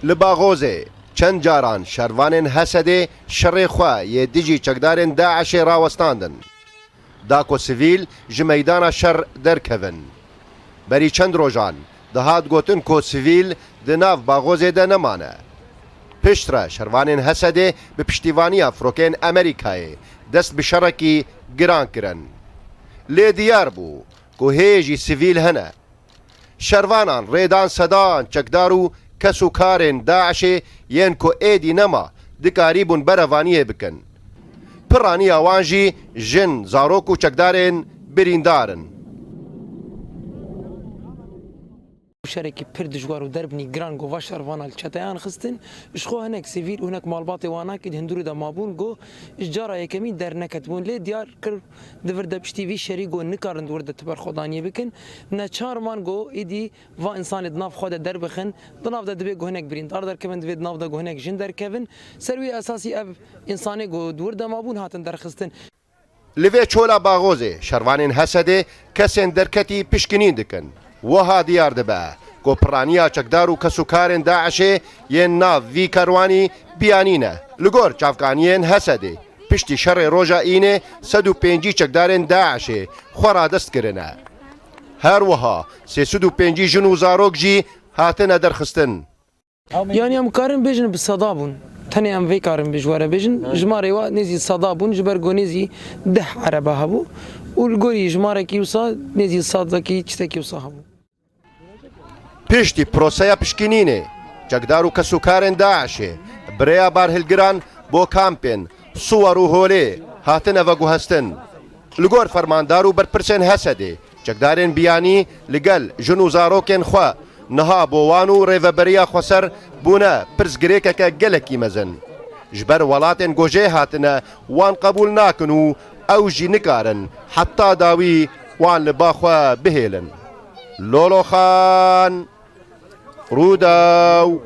li Baxozê çend caran şervanên Hesedê şerê xwe yê dijî çekdarên Daişê rawestandin. Da ku sivîl ji meydana şer derkevin. Berî çend rojan dihat gotin ku sivîl di nav Baxozê de nemane. Piştre şervanên Hesedê bi piştîvaniya firokên Amerîkayê dest bi şerekî giran kirin. Lê diyar bû ku hêjî sivîl hene. Şervanan rêdan sedan çekdar û kesûkarên Daişê yên ku êdî nema dikarî bûn berevaniyê bikin. Piraniya wan jî jin, zarok û çekdarên birîndarin. شركي پر دجوار و دربني گران گو واشر وانال چتایان خستن اشخو هناك سیویل هناك مالبات وانا که هندوري دا مابون گو اجاره یکمی در نکتبون لی دیار کر دور دا پشتی وی شری گو نکارن دور دا تبر خدانی بکن نه چهار مان گو ایدی و انسان دناف خود در بخن دناف دا دبی گو هناك برین دار در کبن دبی دناف دا گو هناك جن در کبن سروی اساسی اب انسانی گو دور دا مابون هاتن در خستن لوی چولا باغوزê şervanên Hesedê kesên derketî pişkinîn dikin. Wiha diyar dibe ku piraniya çekdar û kesûkarên Daişê yên nav vî kerwanî biyanîne. Li gor çavkaniyên Hesedê piştî şerê roja înê 105 çekdarên Daişê xwe radest kirine. Her wiha 305 jin û zarok jî hatine derxistin. Yani em karin bêjin bi seda bûn. Tenê em vê karin bijware bêjin ji marê wa nêzî seda bûn ji ber ku nêzî 10 erebe hebû û li gorî ji marekî wisa nêzî sadekî çitekî wisa hebû. Piştî proseya pişkinînê çekdar û kesûkarên Daişê birêya barhilgiran bo kampên Suwar û Holê hatine veguhestin. Li gor fermandar û berpirsên Hesedê çekdarên biyanî li gel jin û zarokên xwe niha bo wan û rêveberiya xweser bûne pirsgirêkeke gelekî mezin. Ji ber welatên gojê hatine wan qebûl nakin û ew jî nikarin heta dawî wan li ba xwe bihêlin. Loloxan Rudaw